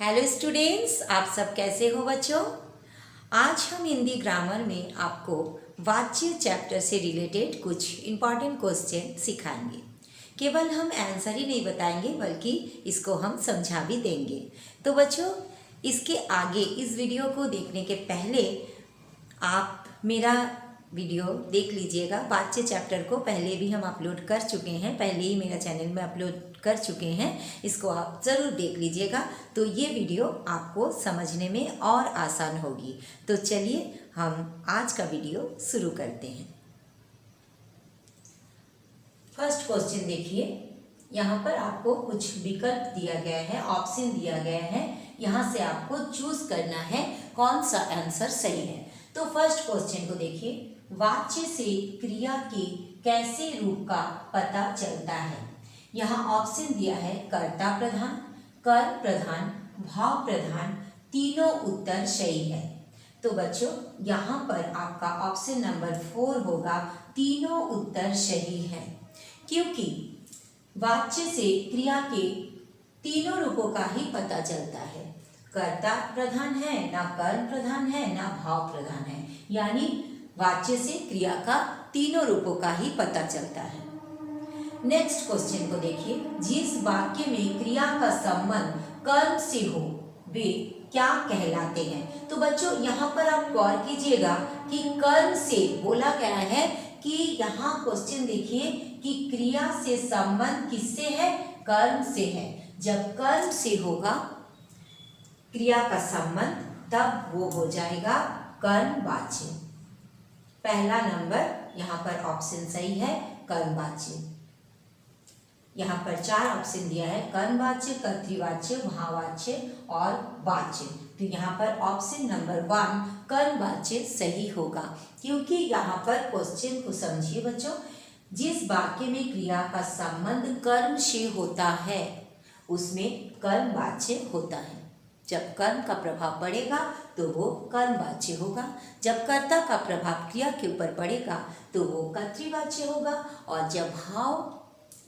Hello students, आप सब कैसे हो बच्चों। आज हम हिंदी ग्रामर में आपको वाच्य चैप्टर से रिलेटेड कुछ इम्पॉर्टेंट क्वेश्चन सिखाएंगे। केवल हम आंसर ही नहीं बताएंगे बल्कि इसको हम समझा भी देंगे। तो बच्चों, इसके आगे इस वीडियो को देखने के पहले आप मेरा वीडियो देख लीजिएगा। वाच्य चैप्टर को पहले भी हम अपलोड कर चुके हैं, पहले ही मेरा चैनल में अपलोड कर चुके हैं। इसको आप ज़रूर देख लीजिएगा, तो ये वीडियो आपको समझने में और आसान होगी। तो चलिए हम आज का वीडियो शुरू करते हैं। फर्स्ट क्वेश्चन देखिए, यहाँ पर आपको कुछ विकल्प दिया गया है, ऑप्शन दिया गया है। यहाँ से आपको चूज करना है कौन सा आंसर सही है। तो फर्स्ट क्वेश्चन को देखिए, वाच्य से क्रिया के कैसे रूप का पता चलता है। यहाँ ऑप्शन दिया है कर्ता प्रधान, कर्म प्रधान, भाव प्रधान, तीनों उत्तर सही है। तो बच्चों, यहाँ पर आपका ऑप्शन नंबर 4 होगा, तीनों उत्तर सही है। क्योंकि वाच्य से क्रिया के तीनों रूपों का ही पता चलता है। कर्ता प्रधान है, ना कर्म प्रधान है, ना भाव प्रधान है। यानी वाच्य से क्रिया का तीनों रूपों का ही पता चलता है। नेक्स्ट क्वेश्चन को देखिए, जिस वाक्य में क्रिया का संबंध कर्म से हो वे क्या कहलाते हैं। तो बच्चों, यहाँ पर आप गौर कीजिएगा कि कर्म से बोला गया है कि यहाँ क्वेश्चन देखिए कि क्रिया से संबंध किससे है, कर्म से है। जब कर्म से होगा क्रिया का संबंध, तब वो हो जाएगा कर्मवाच्य। पहला नंबर यहाँ पर ऑप्शन सही है, कर्मवाच्य। यहाँ पर 4 ऑप्शन दिया है, कर्मवाच्य, कर्तृवाच्य, भाववाच्य और वाच्य। तो यहाँ पर ऑप्शन नंबर 1 कर्मवाच्य सही होगा। क्योंकि यहाँ पर क्वेश्चन को समझिए बच्चों, जिस वाक्य में क्रिया का संबंध कर्म से होता है उसमें कर्मवाच्य होता है। जब कर्म का प्रभाव पड़ेगा तो वो कर्मवाच्य होगा, जब कर्ता का प्रभाव क्रिया के ऊपर पड़ेगा तो वो कर्तृवाच्य होगा, और जब भाव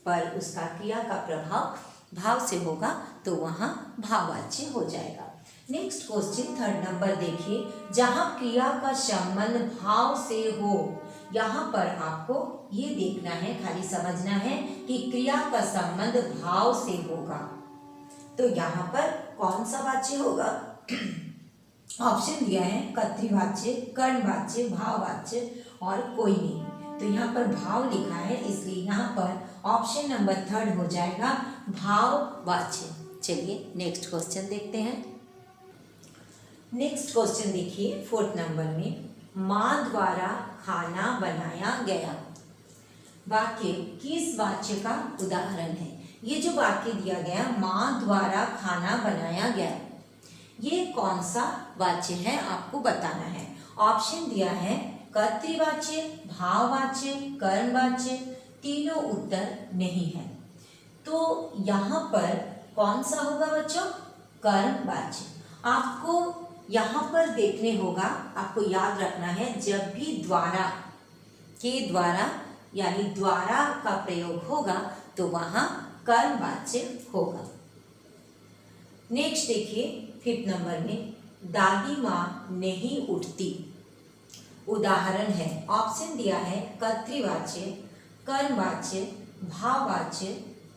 पर उसका क्रिया का प्रभाव भाव से होगा तो वहाँ भाववाच्य हो जाएगा। नेक्स्ट क्वेश्चन 3rd नंबर देखिए, जहाँ क्रिया का संबंध भाव से हो, यहाँ पर आपको ये देखना है, खाली समझना है कि क्रिया का संबंध भाव से होगा। तो यहाँ पर कौन सा वाच्य होगा? ऑप्शन दिया है कर्तृवाच्य, कर्मवाच्य, भाववाच्य और कोई नहीं। तो यहाँ पर भाव लिखा है, इसलिए यहाँ पर ऑप्शन नंबर 3rd हो जाएगा, भाववाच्य। चलिए नेक्स्ट क्वेश्चन देखते हैं। नेक्स्ट क्वेश्चन देखिए 4th नंबर में, माँ द्वारा खाना बनाया गया। वाक्य किस वाच्य का उदाहरण है? ये जो वाक्य दिया गया, माँ द्वारा खाना बनाया गया, ये कौन सा वाच्य है आपको बताना है। ऑप्शन दिया है कर्तृवाच्य, भाववाच्य, कर्मवाच्य, तीनों उत्तर नहीं है। तो यहाँ पर कौन सा होगा बच्चों? कर्मवाच्य। आपको यहाँ पर देखने होगा, आपको याद रखना है, जब भी द्वारा के द्वारा यानी द्वारा का प्रयोग होगा तो वहाँ कर्मवाच्य होगा। नेक्स्ट देखिए 5th नंबर में, दादी माँ नहीं उठती। उदाहरण है, ऑप्शन दिया है कर्तृवाच्य, कर्मवाच्य, भाववाच्य,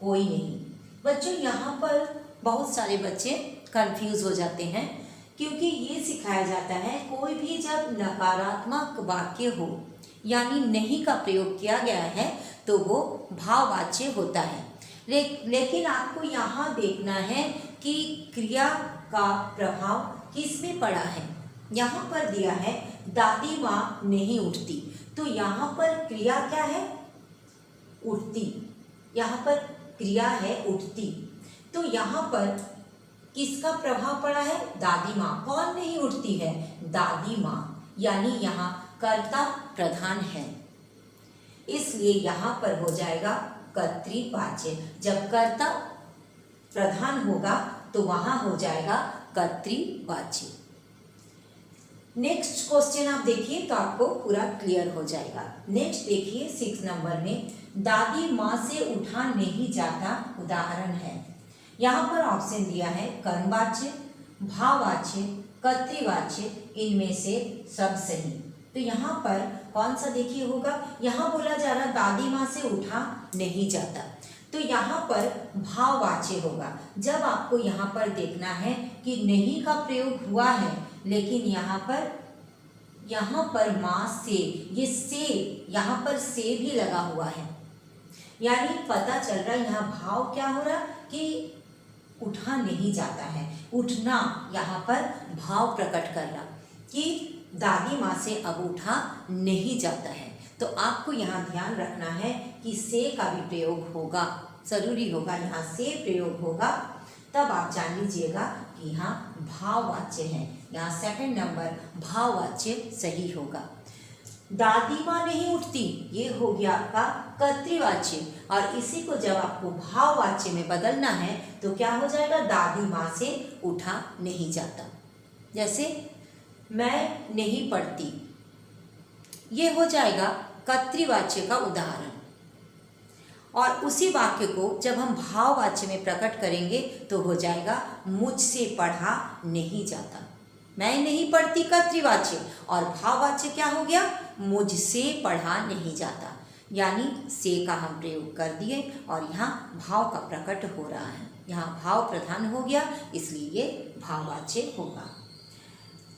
कोई नहीं। बच्चों, यहाँ पर बहुत सारे बच्चे कंफ्यूज हो जाते हैं, क्योंकि ये सिखाया जाता है कोई भी जब नकारात्मक वाक्य हो यानी नहीं का प्रयोग किया गया है तो वो भाववाच्य होता है। लेकिन आपको यहाँ देखना है कि क्रिया का प्रभाव किस में पड़ा है। यहाँ पर दिया है दादी माँ नहीं उठती, तो यहाँ पर क्रिया क्या है? उठती। यहाँ पर क्रिया है उठती, तो यहाँ पर किसका प्रभाव पड़ा है? दादी माँ। कौन नहीं उठती है? दादी माँ। यानी यहाँ कर्ता प्रधान है, इसलिए यहाँ पर हो जाएगा कर्तृवाच्य। जब कर्ता प्रधान होगा तो वहाँ हो जाएगा कर्तृवाच्य। नेक्स्ट क्वेश्चन आप देखिए तो आपको पूरा क्लियर हो जाएगा। नेक्स्ट देखिए 6 नंबर में, दादी माँ से उठा नहीं जाता। उदाहरण है, यहाँ पर ऑप्शन दिया है कर्मवाच्य, भाववाच्य, कर्तृवाच्य, इनमें से सब सही। तो यहाँ पर कौन सा देखिए होगा, यहाँ बोला जा रहा दादी माँ से उठा नहीं जाता, तो यहाँ पर भाववाच्य होगा। जब आपको यहाँ पर देखना है कि नहीं का प्रयोग हुआ है, लेकिन यहाँ पर माँ से, ये से, यहाँ पर से भी लगा हुआ है, यानी पता चल रहा है यहाँ भाव क्या हो रहा कि उठा नहीं जाता है। उठना यहाँ पर भाव प्रकट कर रहा कि दादी माँ से अब उठा नहीं जाता है। तो आपको यहाँ ध्यान रखना है कि से का भी प्रयोग होगा, जरूरी होगा, यहाँ से प्रयोग होगा, तब आप जान लीजिएगा कि यहाँ भाववाच्य है। यहाँ सेकंड नंबर भाववाच्य सही होगा। दादी माँ नहीं उठती, ये हो गया आपका कर्तृवाच्य, और इसी को जब आपको भाववाच्य में बदलना है तो क्या हो जाएगा, दादी माँ से उठा नहीं जाता। जैसे मैं नहीं पढ़ती, ये हो जाएगा कर्तृवाच्य का उदाहरण। और उसी वाक्य को जब हम भाववाच्य में प्रकट करेंगे तो हो जाएगा मुझसे पढ़ा नहीं जाता। मैं नहीं पढ़ती कर्तृवाच्य, और भाववाच्य क्या हो गया, मुझसे पढ़ा नहीं जाता, यानी से का हम प्रयोग कर दिए और यहाँ भाव का प्रकट हो रहा है। यहाँ भाव प्रधान हो गया, इसलिए ये भाववाच्य होगा।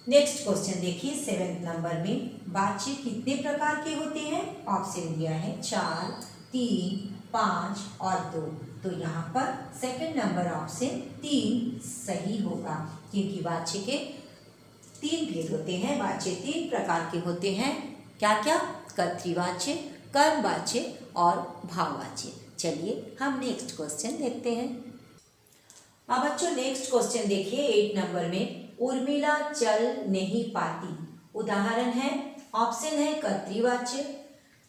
नेक्स्ट क्वेश्चन देखिए 7th नंबर में, वाच्य कितने प्रकार के होते हैं? ऑप्शन दिया है 4, 3, 5 और 2। तो यहाँ पर सेकंड नंबर ऑप्शन 3 सही होगा, क्योंकि वाच्य के 3 भेद होते हैं। वाच्य 3 प्रकार के होते हैं, क्या क्या? कर्तृवाच्य, कर्मवाच्य और भाववाच्य। चलिए हम नेक्स्ट क्वेश्चन देखते हैं। अब बच्चों नेक्स्ट क्वेश्चन देखिए 8 नंबर में, उर्मिला चल नहीं पाती। उदाहरण है, ऑप्शन है कर्तृवाच्य,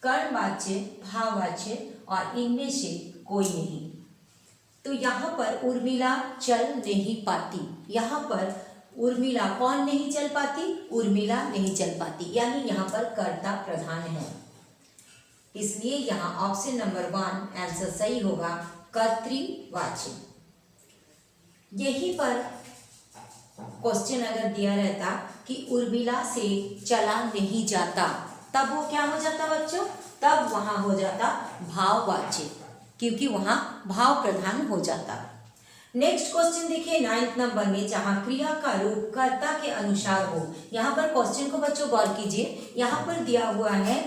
कर्मवाच्य, भाववाच्य और इनमें से कोई नहीं। तो यहाँ पर उर्मिला चल नहीं पाती, यहाँ पर उर्मिला कौन नहीं चल पाती? उर्मिला नहीं चल पाती, यानी यहाँ पर कर्ता प्रधान है, इसलिए यहाँ ऑप्शन नंबर 1 आंसर सही होगा, कर्तृवाच्य। यहीं पर क्वेश्चन अगर दिया रहता कि उर्मिला से चला नहीं जाता, तब वो क्या हो जाता बच्चों? तब वहां हो जाता भाववाच्य, क्योंकि वहां भाव प्रधान हो जाता। नेक्स्ट क्वेश्चन देखिए 9th नंबर में, जहां क्रिया का रूप कर्ता के अनुसार हो। यहाँ पर क्वेश्चन को बच्चों गौर कीजिए, यहाँ पर दिया हुआ है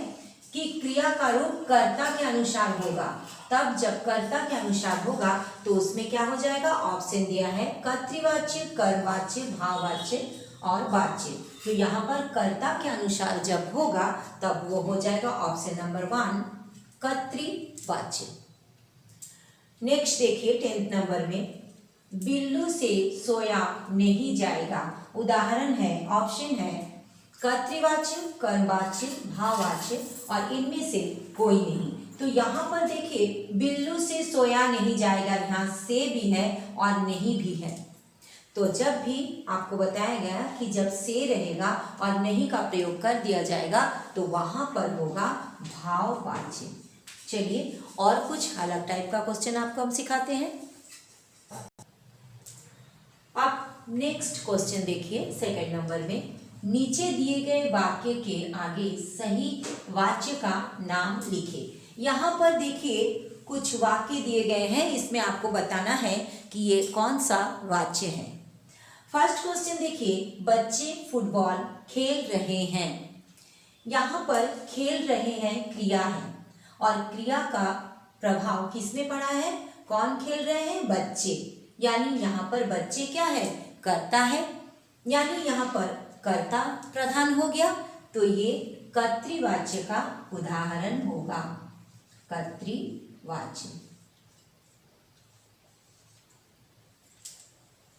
कि क्रिया का रूप कर्ता के अनुसार होगा। तब जब कर्ता के अनुसार होगा तो उसमें क्या हो जाएगा? ऑप्शन दिया है कर्तृवाच्य, कर्मवाच्य, भाववाच्य और वाच्य। तो यहाँ पर कर्ता के अनुसार जब होगा तब वो हो जाएगा ऑप्शन नंबर 1 कर्तृवाच्य। नेक्स्ट देखिए 10th नंबर में, बिल्लू से सोया नहीं जाएगा। उदाहरण है, ऑप्शन है कर्तृवाच्य, कर्मवाच्य, भाववाच्य और इनमें से कोई नहीं। तो यहाँ पर देखिए बिल्लू से सोया नहीं जाएगा, यहाँ से भी है और नहीं भी है। तो जब भी आपको बताया गया कि जब से रहेगा और नहीं का प्रयोग कर दिया जाएगा तो वहां पर होगा भाववाच्य। चलिए और कुछ अलग टाइप का क्वेश्चन आपको हम सिखाते हैं। आप नेक्स्ट क्वेश्चन देखिए 2nd नंबर में, नीचे दिए गए वाक्य के आगे सही वाच्य का नाम लिखे। यहाँ पर देखिए कुछ वाक्य दिए गए हैं, इसमें आपको बताना है कि ये कौन सा वाच्य है। फर्स्ट क्वेश्चन देखिए, बच्चे फुटबॉल खेल रहे हैं। यहाँ पर खेल रहे हैं क्रिया है और क्रिया का प्रभाव किसमें पड़ा है? कौन खेल रहे हैं? बच्चे, यानी यहाँ पर बच्चे क्या है? कर्ता है, यानी यहाँ पर कर्ता प्रधान हो गया, तो ये कर्तृवाच्य का उदाहरण होगा, कर्तृवाच्य।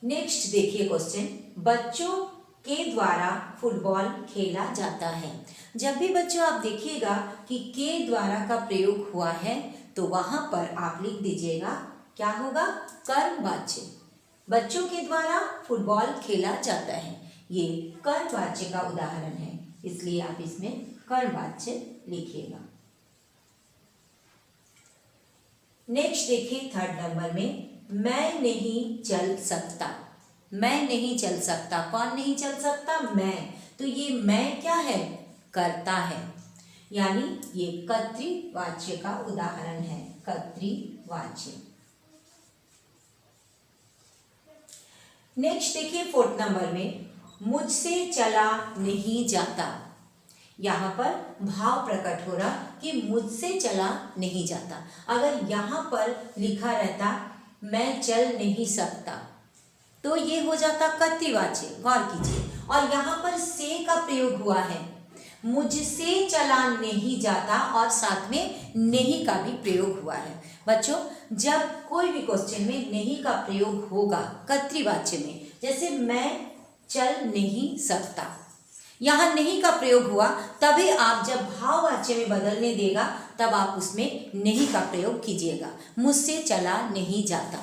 नेक्स्ट देखिए क्वेश्चन, बच्चों के द्वारा फुटबॉल खेला जाता है। जब भी बच्चों आप देखिएगा कि के द्वारा का प्रयोग हुआ है तो वहां पर आप लिख दीजिएगा क्या होगा? कर्मवाच्य। बच्चों के द्वारा फुटबॉल खेला जाता है, ये कर्मवाच्य का उदाहरण है, इसलिए आप इसमें कर्मवाच्य लिखिएगा। नेक्स्ट देखिए 3rd नंबर में, मैं नहीं चल सकता। मैं नहीं चल सकता। कौन नहीं चल सकता? मैं। तो ये मैं क्या है? कर्ता है, यानी ये कर्तृवाच्य का उदाहरण है, कर्तृवाच्य। नेक्स्ट देखिए 4th नंबर में, मुझसे चला नहीं जाता। यहाँ पर भाव प्रकट हो रहा कि मुझसे चला नहीं जाता। अगर यहाँ पर लिखा रहता मैं चल नहीं सकता तो ये हो जाता कर्तृवाच्य, गौर कीजिए। और यहाँ पर से का प्रयोग हुआ है, मुझसे चला नहीं जाता और साथ में नहीं का भी प्रयोग हुआ है। बच्चों, जब कोई भी क्वेश्चन में नहीं का प्रयोग होगा कर्तृवाच्य में, जैसे मैं चल नहीं सकता, यहाँ नहीं का प्रयोग हुआ, तभी आप जब भाववाच्य में बदलने देगा तब आप उसमें नहीं का प्रयोग कीजिएगा। मुझसे चला नहीं जाता।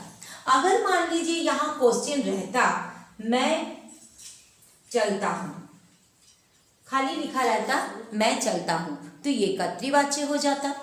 अगर मान लीजिए यहाँ क्वेश्चन रहता मैं चलता हूँ, खाली लिखा रहता मैं चलता हूँ, तो ये कर्तृवाच्य हो जाता।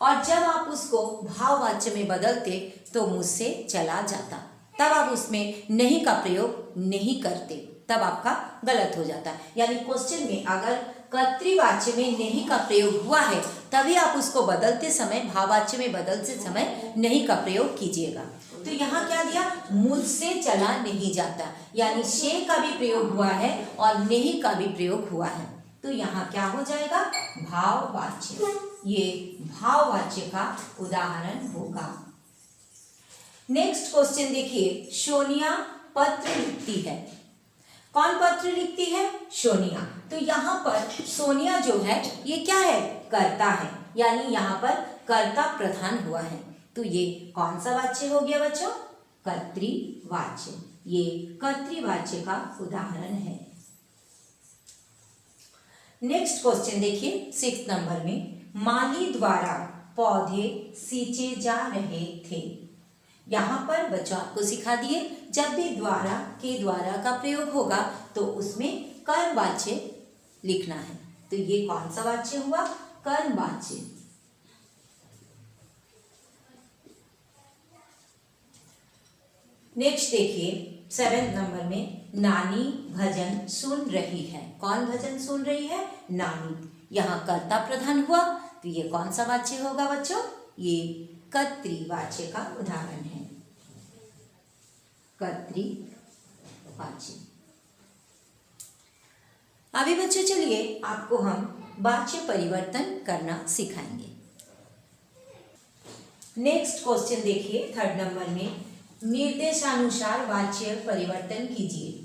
और जब आप उसको भाववाच्य में बदलते तो मुझसे चला जाता, तब आप उसमें नहीं का प्रयोग नहीं करते, तब आपका गलत हो जाता है। यानी क्वेश्चन में अगर कर्तृवाच्य में नहीं का प्रयोग हुआ है तभी आप उसको बदलते समय, भाववाच्य में बदलते समय नहीं का प्रयोग कीजिएगा। तो यहाँ क्या दिया? मुझसे चला नहीं जाता, यानी से का भी प्रयोग हुआ है और नहीं का भी प्रयोग हुआ है, तो यहाँ क्या हो जाएगा? भाववाच्य। ये भाववाच्य का उदाहरण होगा। नेक्स्ट क्वेश्चन देखिए, सोनिया पत्र लिखती है। कौन पत्र लिखती है? सोनिया। तो यहाँ पर सोनिया जो है ये क्या है? कर्ता है, यानी यहाँ पर कर्ता प्रधान हुआ है, तो ये कौन सा वाच्य हो गया बच्चों? कर्तृवाच्य। ये कर्तृवाच्य का उदाहरण है। नेक्स्ट क्वेश्चन देखिए 6th नंबर में, माली द्वारा पौधे सींचे जा रहे थे। यहाँ पर बच्चों आपको सिखा दिए, जब भी द्वारा के द्वारा का प्रयोग होगा तो उसमें कर्मवाच्य लिखना है, तो ये कौन सा वाच्य हुआ? कर्मवाच्य। नेक्स्ट देखिए 7th नंबर में, नानी भजन सुन रही है। कौन भजन सुन रही है? नानी। यहाँ कर्ता प्रधान हुआ, तो ये कौन सा वाच्य होगा बच्चों? ये कर्तृवाच्य का उदाहरण है, कर्तृवाच्य। अभी बच्चों चलिए आपको हम वाच्य परिवर्तन करना सिखाएंगे। नेक्स्ट क्वेश्चन देखिए 3rd नंबर में, निर्देशानुसार वाच्य परिवर्तन कीजिए।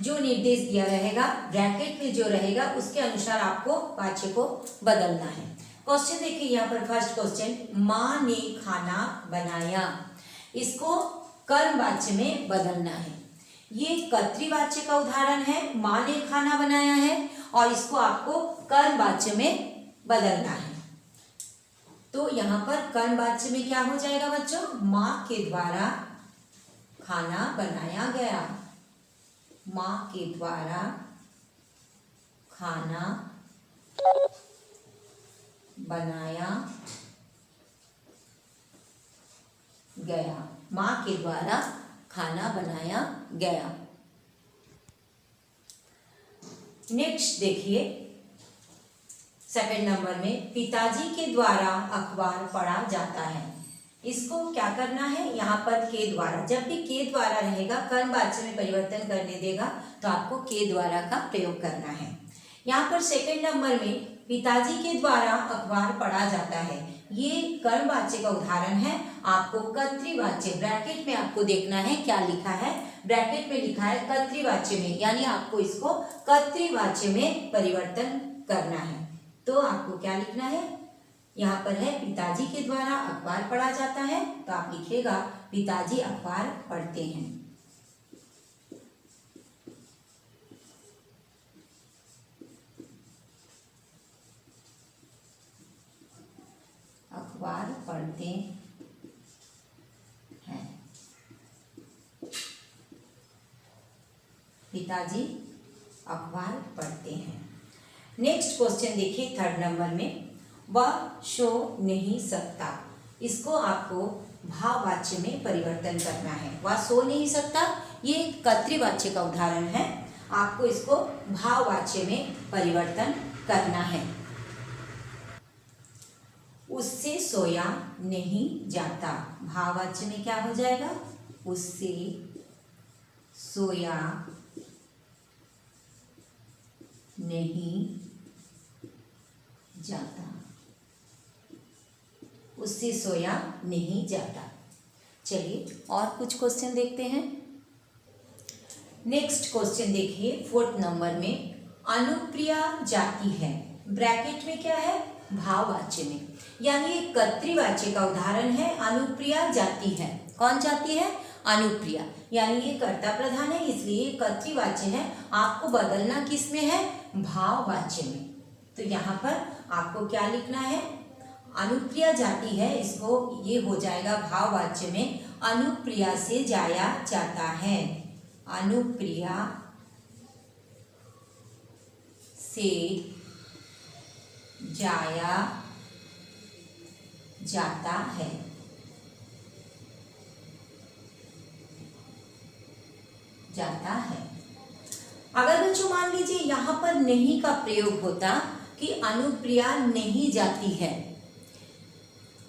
जो निर्देश दिया रहेगा ब्रैकेट में जो रहेगा उसके अनुसार आपको वाच्य को बदलना है। क्वेश्चन देखिए यहाँ पर फर्स्ट क्वेश्चन, माँ ने खाना बनाया, इसको कर्मवाच्य में बदलना है। ये कर्तृवाच्य का उदाहरण है, माँ ने खाना बनाया है, और इसको आपको कर्मवाच्य में बदलना है। तो यहाँ पर कर्मवाच्य में क्या हो जाएगा बच्चों? माँ के द्वारा खाना बनाया गया। माँ के द्वारा खाना बनाया गया। माँ के द्वारा खाना बनाया गया। नेक्स्ट देखिए 2nd नंबर में, पिताजी के द्वारा अखबार पढ़ा जाता है। इसको क्या करना है? यहाँ पर के द्वारा, जब भी के द्वारा रहेगा कर्मवाच्य में परिवर्तन करने देगा तो आपको के द्वारा का प्रयोग करना है। यहाँ पर 2nd नंबर में, पिताजी के द्वारा अखबार पढ़ा जाता है, ये कर्मवाच्य का उदाहरण है। आपको कर्तृवाच्य, ब्रैकेट में आपको देखना है क्या लिखा है, ब्रैकेट में लिखा है कर्तृवाच्य में, यानी आपको इसको कर्तृवाच्य में परिवर्तन करना है। तो आपको क्या लिखना है? यहाँ पर है पिताजी के द्वारा अखबार पढ़ा जाता है, तो आप लिखिएगा पिताजी अखबार पढ़ते हैं। अखबार पढ़ते हैं, पिताजी अखबार पढ़ते हैं। नेक्स्ट क्वेश्चन देखिए 3rd नंबर में, वह सो नहीं सकता, इसको आपको भाववाच्य में परिवर्तन करना है। वह सो नहीं सकता, ये कर्तृवाच्य का उदाहरण है, आपको इसको भाववाच्य में परिवर्तन करना है। उससे सोया नहीं जाता, भाववाच्य में क्या हो जाएगा? उससे सोया नहीं जाता, उससे सोया नहीं जाता। चलिए और कुछ क्वेश्चन देखते हैं। नेक्स्ट क्वेश्चन देखिए 4th नंबर में, अनुप्रिया जाती है, ब्रैकेट में क्या है? भाववाच्य में, यानी एक कर्तृवाच्य का उदाहरण है। अनुप्रिया जाती है, कौन जाती है? अनुप्रिया, यानी ये कर्ता प्रधान है, इसलिए कर्तृवाच्य है। आपको बदलना किस में है? भाववाच्य में। तो यहाँ पर आपको क्या लिखना है? अनुप्रिया जाती है, इसको ये हो जाएगा भाववाच्य में, अनुप्रिया से जाया जाता है, अनुप्रिया से जाया जाता है। जाता है। अगर बच्चों मान लीजिए यहाँ पर नहीं का प्रयोग होता कि अनुप्रिया नहीं जाती है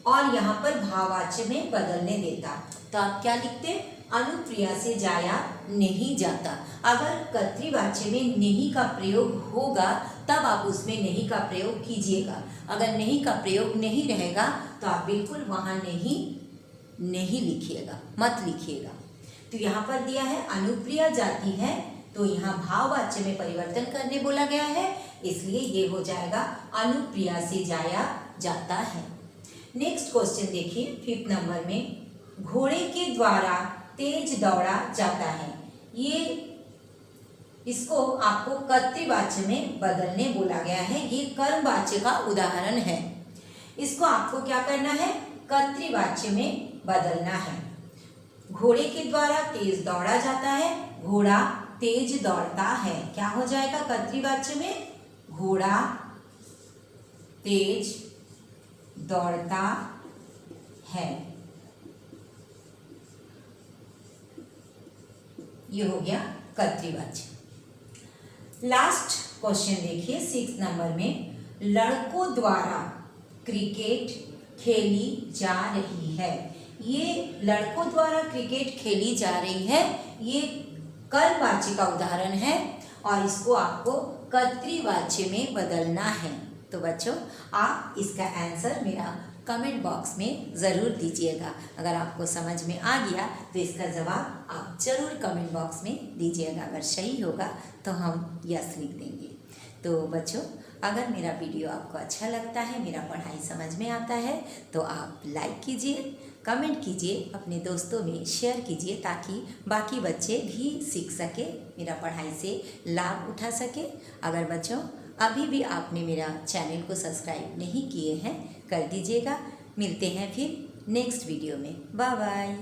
और यहाँ पर भाववाच्य में बदलने देता, तो आप क्या लिखते? अनुप्रिया से जाया नहीं जाता। अगर कर्तृवाच्य में नहीं का प्रयोग होगा तब आप उसमें नहीं का प्रयोग कीजिएगा। अगर नहीं का प्रयोग नहीं रहेगा तो आप बिल्कुल वहाँ नहीं लिखिएगा, मत लिखिएगा। तो यहाँ पर दिया है अनुप्रिया जाती है, तो यहाँ भाववाच्य में परिवर्तन करने बोला गया है, इसलिए ये हो जाएगा अनुप्रिया से जाया जाता है। नेक्स्ट क्वेश्चन देखिए 5th नंबर में, घोड़े के द्वारा तेज दौड़ा जाता है, ये इसको आपको कर्तृवाच्य में बदलने बोला गया है। ये कर्मवाच्य का उदाहरण है, इसको आपको क्या करना है? कर्तृवाच्य में बदलना है। घोड़े के द्वारा तेज दौड़ा जाता है, घोड़ा तेज दौड़ता है, क्या हो जाएगा कर्तृवाच्य में? घोड़ा तेज दौड़ता है। ये हो गया कर्तृवाच्य। लास्ट क्वेश्चन देखिए 6th नंबर में, लड़कों द्वारा क्रिकेट खेली जा रही है, ये लड़कों द्वारा क्रिकेट खेली जा रही है, ये कर्मवाच्य का उदाहरण है और इसको आपको कर्तृवाच्य में बदलना है। तो बच्चों आप इसका आंसर मेरा कमेंट बॉक्स में ज़रूर दीजिएगा। अगर आपको समझ में आ गया तो इसका जवाब आप ज़रूर कमेंट बॉक्स में दीजिएगा। अगर सही होगा तो हम यस लिख देंगे। तो बच्चों अगर मेरा वीडियो आपको अच्छा लगता है, मेरा पढ़ाई समझ में आता है, तो आप लाइक कीजिए, कमेंट कीजिए, अपने दोस्तों में शेयर कीजिए ताकि बाकी बच्चे भी सीख सके, मेरा पढ़ाई से लाभ उठा सके। अगर बच्चों अभी भी आपने मेरा चैनल को सब्सक्राइब नहीं किए हैं, कर दीजिएगा। मिलते हैं फिर नेक्स्ट वीडियो में। Bye bye.